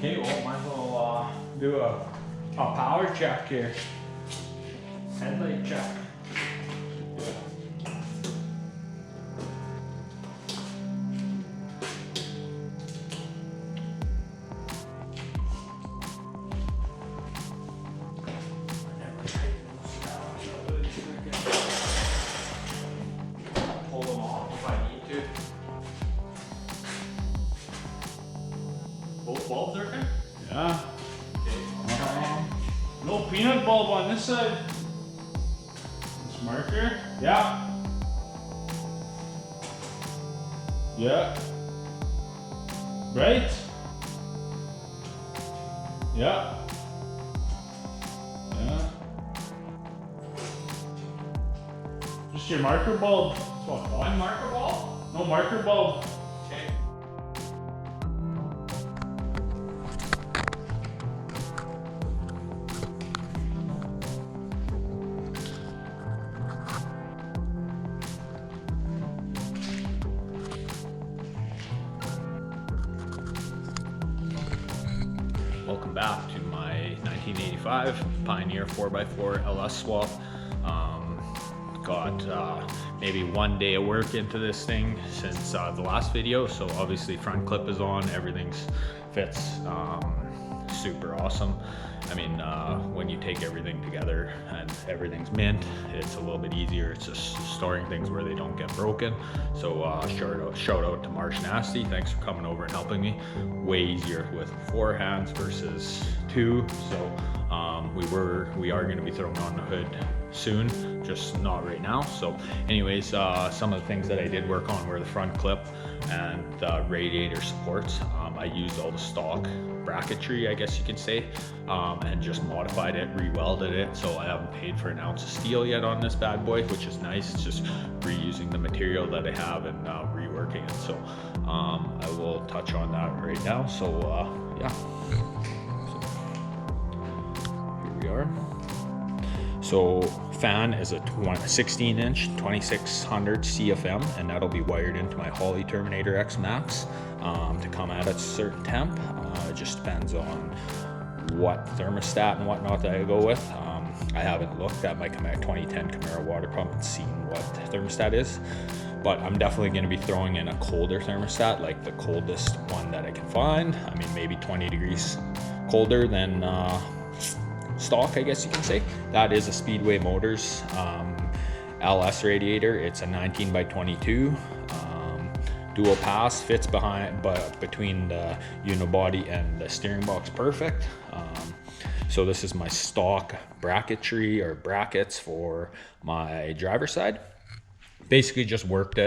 Okay, well, might as well do a power check here. Headlight check. Pull them off if I need to. Both bulbs are good? Yeah. Okay. No peanut bulb on this side. This marker. Yeah. Yeah. Right. Yeah. Yeah. Just your marker bulb. That's what I thought. One marker bulb? No marker bulb. Okay. Welcome back to my 1985 Pioneer 4x4 LS swap. Got maybe 1 day of work into this thing since the last video, so obviously front clip is on, everything's fits super awesome. I mean, when you take everything together and everything's mint, it's a little bit easier. It's just storing things where they don't get broken. So shout out to Marsh Nasty. Thanks for coming over and helping me. Way easier with 4 hands versus 2. So we are going to be throwing on the hood soon, just not right now. So anyways, some of the things that I did work on were the front clip and the radiator supports. I used all the stock bracketry, I guess you could say, and just modified it, re-welded it. So I haven't paid for an ounce of steel yet on this bad boy, which is nice. It's just reusing the material that I have and reworking it. So I will touch on that right now. So yeah, so here we are. So fan is a 16-inch 2600 CFM, and that'll be wired into my Holley Terminator X Max to come at a certain temp. It just depends on what thermostat and whatnot that I go with. I haven't looked at my 2010 Camaro water pump and seen what thermostat is, but I'm definitely going to be throwing in a colder thermostat, like the coldest one that I can find. I mean, maybe 20 degrees colder than stock, I guess you can say. That is a Speedway Motors LS radiator. It's a 19x22 dual pass, fits between the unibody and the steering box perfect. So this is my stock bracketry or brackets for my driver's side. Basically just reworked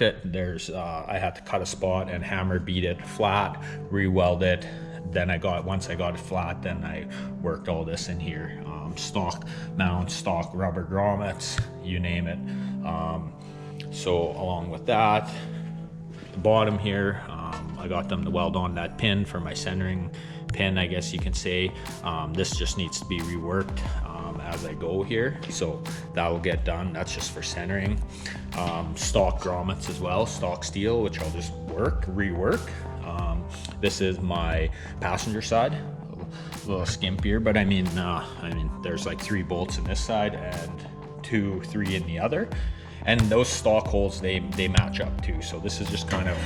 it. There's I had to cut a spot and hammer beat it flat, re-weld it. Then once I got it flat, then I worked all this in here. Stock mounts, stock rubber grommets, you name it. So along with that, the bottom here, I got them to weld on that pin for my centering pin, I guess you can say. This just needs to be reworked as I go here, so that will get done. That's just for centering. Stock grommets as well, stock steel, which I'll just rework. This is my passenger side, a little skimpier, but I mean there's like 3 bolts in this side and 3 in the other, and those stock holes they match up too. So this is just kind of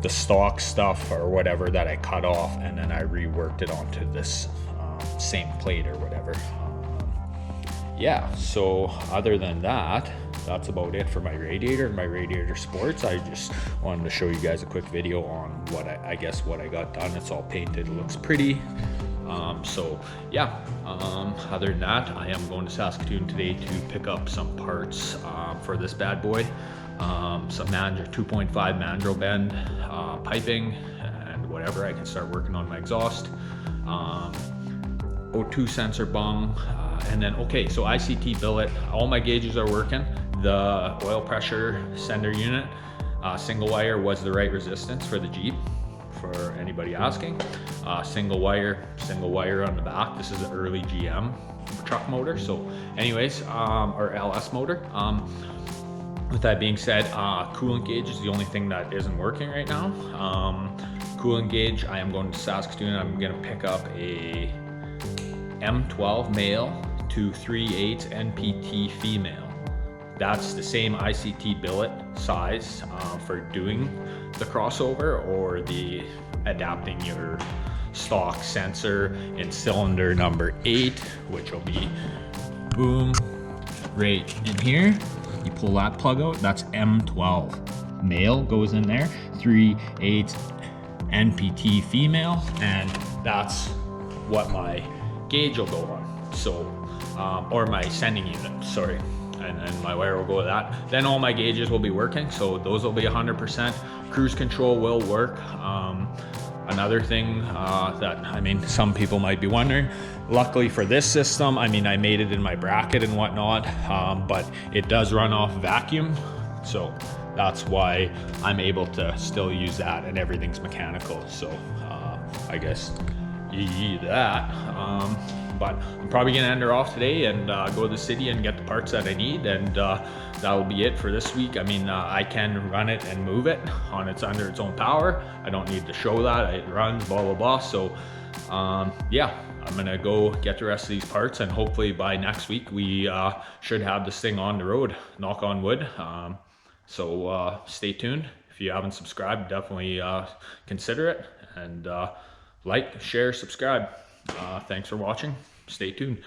the stock stuff or whatever that I cut off, and then I reworked it onto this same plate or whatever. Yeah, so other than that, that's about it for my radiator and my Radiator Sports. I just wanted to show you guys a quick video on what I guess what I got done. It's all painted, it looks pretty. So yeah, other than that, I am going to Saskatoon today to pick up some parts for this bad boy. Some 2.5 mandrel bend piping and whatever. I can start working on my exhaust. O2 sensor bung, and then okay, so ICT billet, all my gauges are working. The oil pressure sender unit, single wire was the right resistance for the Jeep, for anybody asking. Single wire on the back. This is an early GM truck motor. So anyways, or LS motor. With that being said, coolant gauge is the only thing that isn't working right now. Coolant gauge, I am going to Saskatoon. I'm gonna pick up a M12 male to 3/8 NPT female. That's the same ICT billet size for doing the crossover or the adapting your stock sensor in cylinder number 8, which will be boom right in here. You pull that plug out, that's M12 male goes in there, 3/8 NPT female, and that's what my gauge will go on. So or my sending unit, sorry, and my wire will go with that. Then all my gauges will be working, so those will be 100%. Cruise control will work. Another thing that, I mean, some people might be wondering, luckily for this system, I mean, I made it in my bracket and whatnot, but it does run off vacuum, so that's why I'm able to still use that, and everything's mechanical. So I guess that. But I'm probably gonna end her off today and go to the city and get the parts that I need, and that'll be it for this week. I mean, I can run it and move it under its own power. I don't need to show that it runs, blah blah blah. So yeah, I'm gonna go get the rest of these parts, and hopefully by next week we should have this thing on the road, knock on wood. So stay tuned. If you haven't subscribed, definitely consider it, and like, share, subscribe. Thanks for watching. Stay tuned.